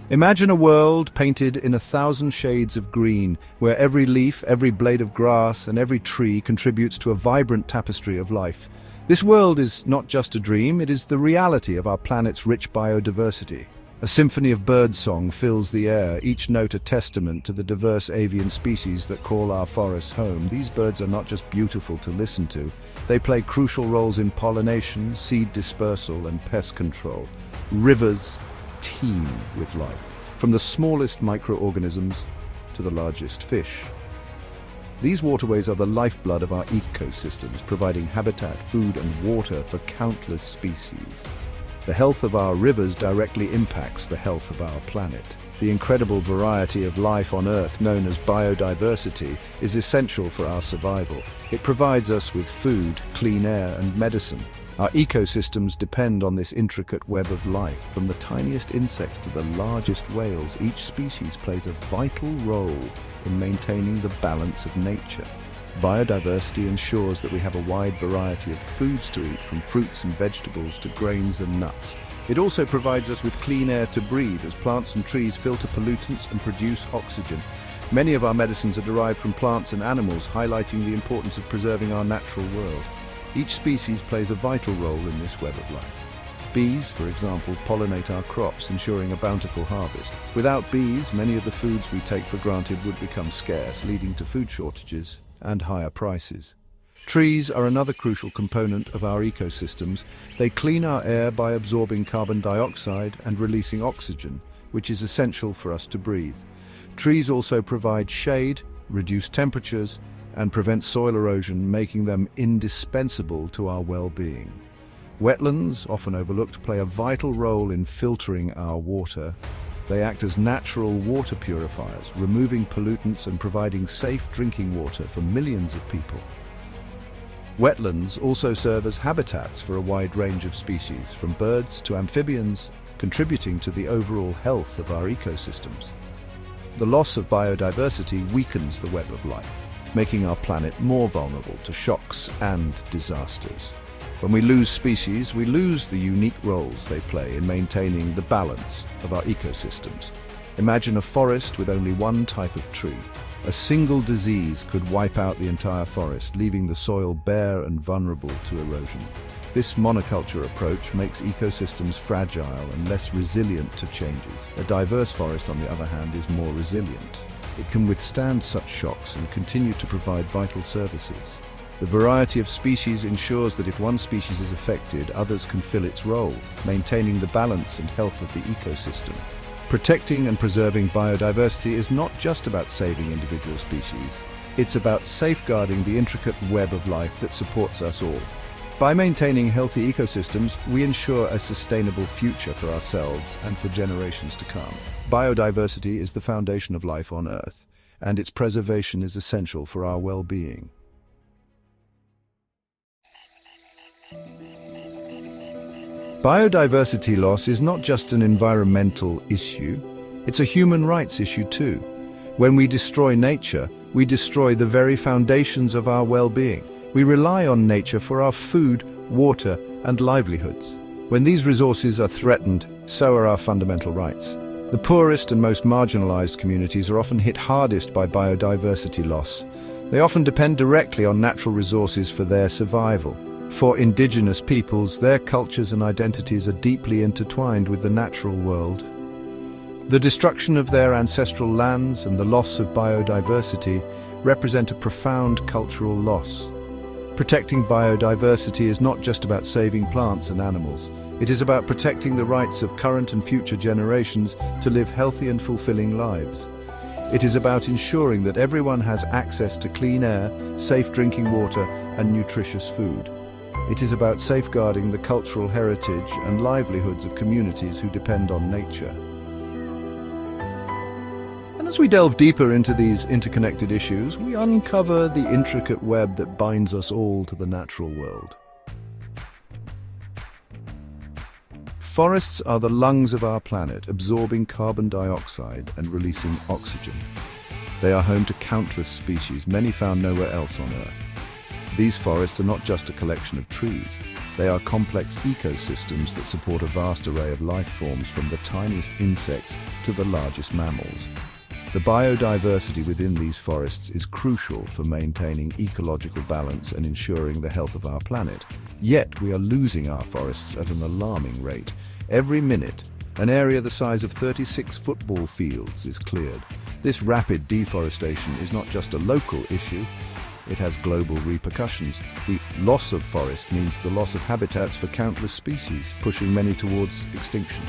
Imagine a world painted in 1,000 shades of green, where every leaf, every blade of grass, and every tree contributes to a vibrant tapestry of life. This world is not just a dream, it is the reality of our planet's rich biodiversity. A symphony of birdsong fills the air, each note a testament to the diverse avian species that call our forests home. These birds are not just beautiful to listen to, they play crucial roles in pollination, seed dispersal, and pest control. Rivers teem with life, from the smallest microorganisms to the largest fish. These waterways are the lifeblood of our ecosystems, providing habitat, food, and water for countless species. The health of our rivers directly impacts the health of our planet. The incredible variety of life on Earth, known as biodiversity, is essential for our survival. It provides us with food, clean air, and medicine. Our ecosystems depend on this intricate web of life. From the tiniest insects to the largest whales, each species plays a vital role in maintaining the balance of nature. Biodiversity ensures that we have a wide variety of foods to eat, from fruits and vegetables to grains and nuts. It also provides us with clean air to breathe, as plants and trees filter pollutants and produce oxygen. Many of our medicines are derived from plants and animals, highlighting the importance of preserving our natural world. Each species plays a vital role in this web of life. Bees, for example, pollinate our crops, ensuring a bountiful harvest. Without bees, many of the foods we take for granted would become scarce, leading to food shortages and higher prices. Trees are another crucial component of our ecosystems. They clean our air by absorbing carbon dioxide and releasing oxygen, which is essential for us to breathe. Trees also provide shade, reduce temperatures, and prevent soil erosion, making them indispensable to our well-being. Wetlands, often overlooked, play a vital role in filtering our water. They act as natural water purifiers, removing pollutants and providing safe drinking water for millions of people. Wetlands also serve as habitats for a wide range of species, from birds to amphibians, contributing to the overall health of our ecosystems. The loss of biodiversity weakens the web of life, making our planet more vulnerable to shocks and disasters. When we lose species, we lose the unique roles they play in maintaining the balance of our ecosystems. Imagine a forest with only one type of tree. A single disease could wipe out the entire forest, leaving the soil bare and vulnerable to erosion. This monoculture approach makes ecosystems fragile and less resilient to changes. A diverse forest, on the other hand, is more resilient. It can withstand such shocks and continue to provide vital services. The variety of species ensures that if one species is affected, others can fill its role, maintaining the balance and health of the ecosystem. Protecting and preserving biodiversity is not just about saving individual species. It's about safeguarding the intricate web of life that supports us all. By maintaining healthy ecosystems, we ensure a sustainable future for ourselves and for generations to come. Biodiversity is the foundation of life on Earth, and its preservation is essential for our well-being. Biodiversity loss is not just an environmental issue, it's a human rights issue too. When we destroy nature, we destroy the very foundations of our well-being. We rely on nature for our food, water, and livelihoods. When these resources are threatened, so are our fundamental rights. The poorest and most marginalized communities are often hit hardest by biodiversity loss. They often depend directly on natural resources for their survival. For indigenous peoples, their cultures and identities are deeply intertwined with the natural world. The destruction of their ancestral lands and the loss of biodiversity represent a profound cultural loss. Protecting biodiversity is not just about saving plants and animals. It is about protecting the rights of current and future generations to live healthy and fulfilling lives. It is about ensuring that everyone has access to clean air, safe drinking water, and nutritious food. It is about safeguarding the cultural heritage and livelihoods of communities who depend on nature. And as we delve deeper into these interconnected issues, we uncover the intricate web that binds us all to the natural world. Forests are the lungs of our planet, absorbing carbon dioxide and releasing oxygen. They are home to countless species, many found nowhere else on Earth. These forests are not just a collection of trees. They are complex ecosystems that support a vast array of life forms, from the tiniest insects to the largest mammals. The biodiversity within these forests is crucial for maintaining ecological balance and ensuring the health of our planet. Yet we are losing our forests at an alarming rate. Every minute, an area the size of 36 football fields is cleared. This rapid deforestation is not just a local issue, it has global repercussions. The loss of forest means the loss of habitats for countless species, pushing many towards extinction.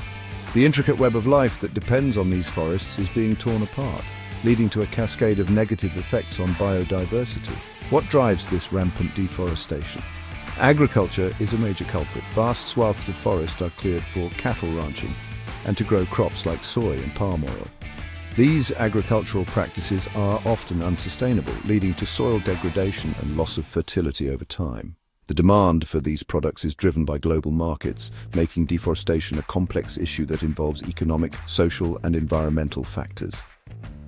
The intricate web of life that depends on these forests is being torn apart, leading to a cascade of negative effects on biodiversity. What drives this rampant deforestation? Agriculture is a major culprit. Vast swaths of forest are cleared for cattle ranching and to grow crops like soy and palm oil. These agricultural practices are often unsustainable, leading to soil degradation and loss of fertility over time. The demand for these products is driven by global markets, making deforestation a complex issue that involves economic, social, and environmental factors.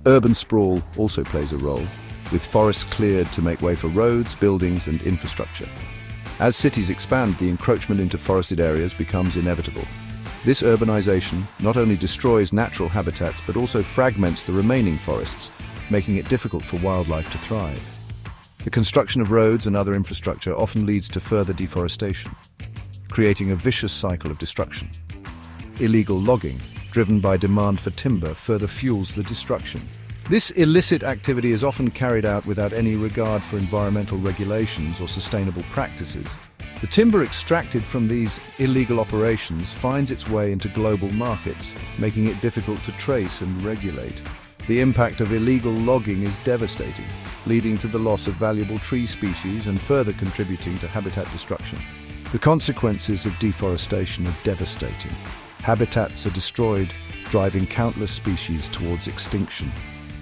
Urban sprawl also plays a role, with forests cleared to make way for roads, buildings, and infrastructure. As cities expand, the encroachment into forested areas becomes inevitable. This urbanization not only destroys natural habitats but also fragments the remaining forests, making it difficult for wildlife to thrive. The construction of roads and other infrastructure often leads to further deforestation, creating a vicious cycle of destruction. Illegal logging, driven by demand for timber, further fuels the destruction. This illicit activity is often carried out without any regard for environmental regulations or sustainable practices. The timber extracted from these illegal operations finds its way into global markets, making it difficult to trace and regulate. The impact of illegal logging is devastating, leading to the loss of valuable tree species and further contributing to habitat destruction. The consequences of deforestation are devastating. Habitats are destroyed, driving countless species towards extinction.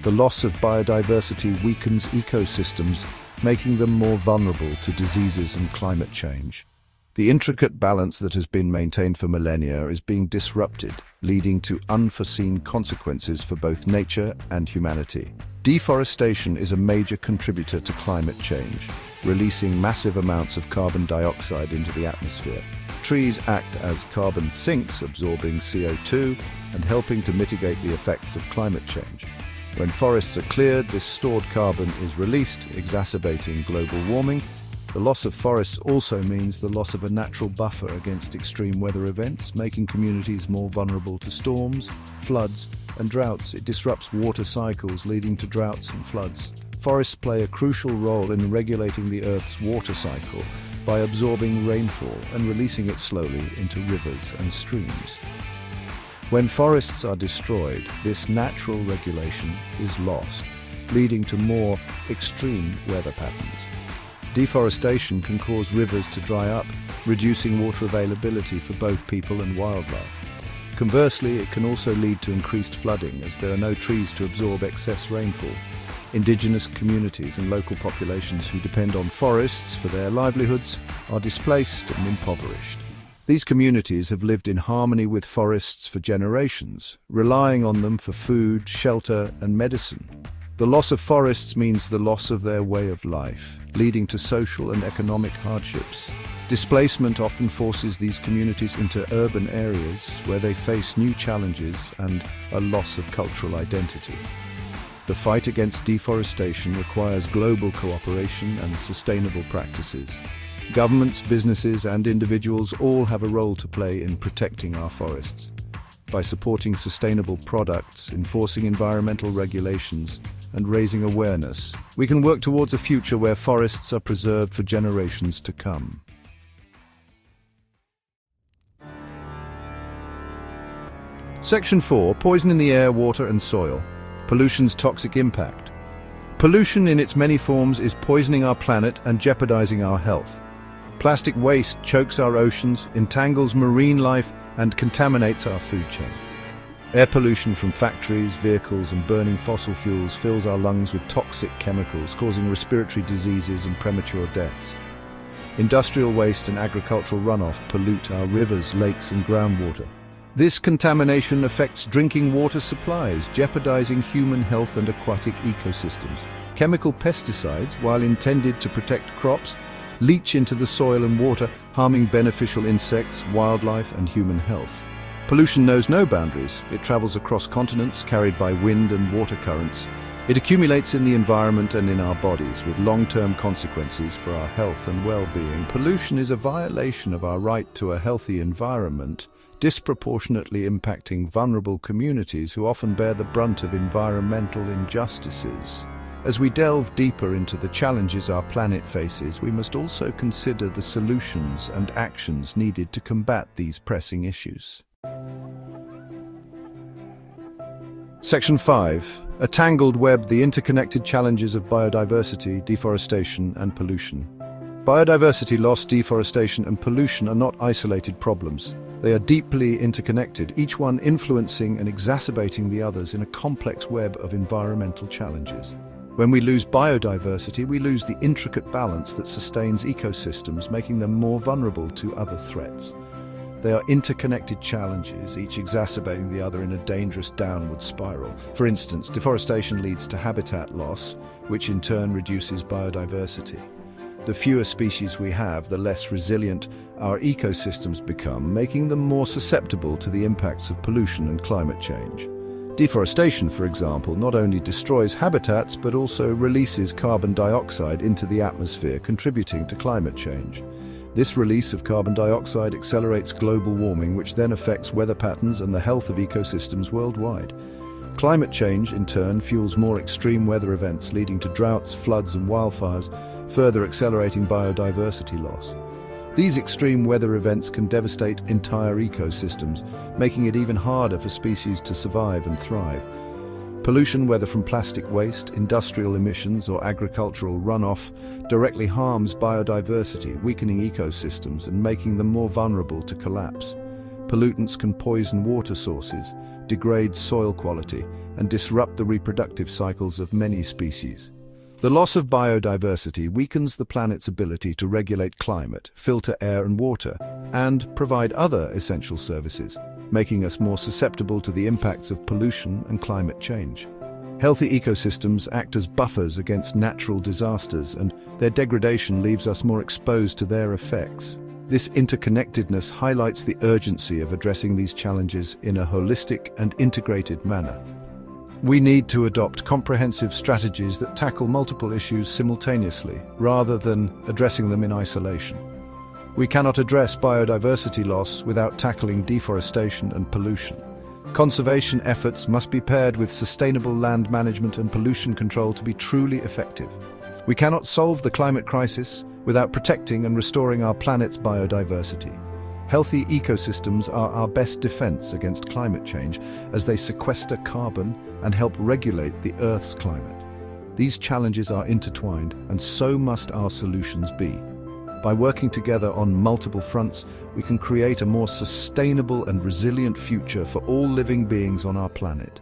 The loss of biodiversity weakens ecosystems, making them more vulnerable to diseases and climate change. The intricate balance that has been maintained for millennia is being disrupted, leading to unforeseen consequences for both nature and humanity. Deforestation is a major contributor to climate change, releasing massive amounts of carbon dioxide into the atmosphere. Trees act as carbon sinks, absorbing CO2 and helping to mitigate the effects of climate change. When forests are cleared, this stored carbon is released, exacerbating global warming. The loss of forests also means the loss of a natural buffer against extreme weather events, making communities more vulnerable to storms, floods, and droughts. It disrupts water cycles, leading to droughts and floods. Forests play a crucial role in regulating the Earth's water cycle by absorbing rainfall and releasing it slowly into rivers and streams. When forests are destroyed, this natural regulation is lost, leading to more extreme weather patterns. Deforestation can cause rivers to dry up, reducing water availability for both people and wildlife. Conversely, it can also lead to increased flooding as there are no trees to absorb excess rainfall. Indigenous communities and local populations who depend on forests for their livelihoods are displaced and impoverished. These communities have lived in harmony with forests for generations, relying on them for food, shelter, and medicine. The loss of forests means the loss of their way of life, leading to social and economic hardships. Displacement often forces these communities into urban areas where they face new challenges and a loss of cultural identity. The fight against deforestation requires global cooperation and sustainable practices. Governments, businesses, and individuals all have a role to play in protecting our forests. By supporting sustainable products, enforcing environmental regulations, and raising awareness, we can work towards a future where forests are preserved for generations to come. Section 4. Poison in the air, water, and soil. Pollution's toxic impact. Pollution in its many forms is poisoning our planet and jeopardizing our health. Plastic waste chokes our oceans, entangles marine life, and contaminates our food chain. Air pollution from factories, vehicles, and burning fossil fuels fills our lungs with toxic chemicals, causing respiratory diseases and premature deaths. Industrial waste and agricultural runoff pollute our rivers, lakes, and groundwater. This contamination affects drinking water supplies, jeopardizing human health and aquatic ecosystems. Chemical pesticides, while intended to protect crops, leach into the soil and water, harming beneficial insects, wildlife, and human health. Pollution knows no boundaries. It travels across continents, carried by wind and water currents. It accumulates in the environment and in our bodies, with long-term consequences for our health and well-being. Pollution is a violation of our right to a healthy environment, disproportionately impacting vulnerable communities who often bear the brunt of environmental injustices. As we delve deeper into the challenges our planet faces, we must also consider the solutions and actions needed to combat these pressing issues. Section 5. A tangled web, the interconnected challenges of biodiversity, deforestation, and pollution. Biodiversity loss, deforestation, and pollution are not isolated problems. They are deeply interconnected, each one influencing and exacerbating the others in a complex web of environmental challenges. When we lose biodiversity, we lose the intricate balance that sustains ecosystems, making them more vulnerable to other threats. They are interconnected challenges, each exacerbating the other in a dangerous downward spiral. For instance, deforestation leads to habitat loss, which in turn reduces biodiversity. The fewer species we have, the less resilient our ecosystems become, making them more susceptible to the impacts of pollution and climate change. Deforestation, for example, not only destroys habitats but also releases carbon dioxide into the atmosphere, contributing to climate change. This release of carbon dioxide accelerates global warming, which then affects weather patterns and the health of ecosystems worldwide. Climate change, in turn, fuels more extreme weather events, leading to droughts, floods, and wildfires, further accelerating biodiversity loss. These extreme weather events can devastate entire ecosystems, making it even harder for species to survive and thrive. Pollution, whether from plastic waste, industrial emissions, or agricultural runoff, directly harms biodiversity, weakening ecosystems and making them more vulnerable to collapse. Pollutants can poison water sources, degrade soil quality, and disrupt the reproductive cycles of many species. The loss of biodiversity weakens the planet's ability to regulate climate, filter air and water, and provide other essential services, making us more susceptible to the impacts of pollution and climate change. Healthy ecosystems act as buffers against natural disasters, and their degradation leaves us more exposed to their effects. This interconnectedness highlights the urgency of addressing these challenges in a holistic and integrated manner. We need to adopt comprehensive strategies that tackle multiple issues simultaneously, rather than addressing them in isolation. We cannot address biodiversity loss without tackling deforestation and pollution. Conservation efforts must be paired with sustainable land management and pollution control to be truly effective. We cannot solve the climate crisis without protecting and restoring our planet's biodiversity. Healthy ecosystems are our best defense against climate change, as they sequester carbon and help regulate the Earth's climate. These challenges are intertwined, and so must our solutions be. By working together on multiple fronts, we can create a more sustainable and resilient future for all living beings on our planet.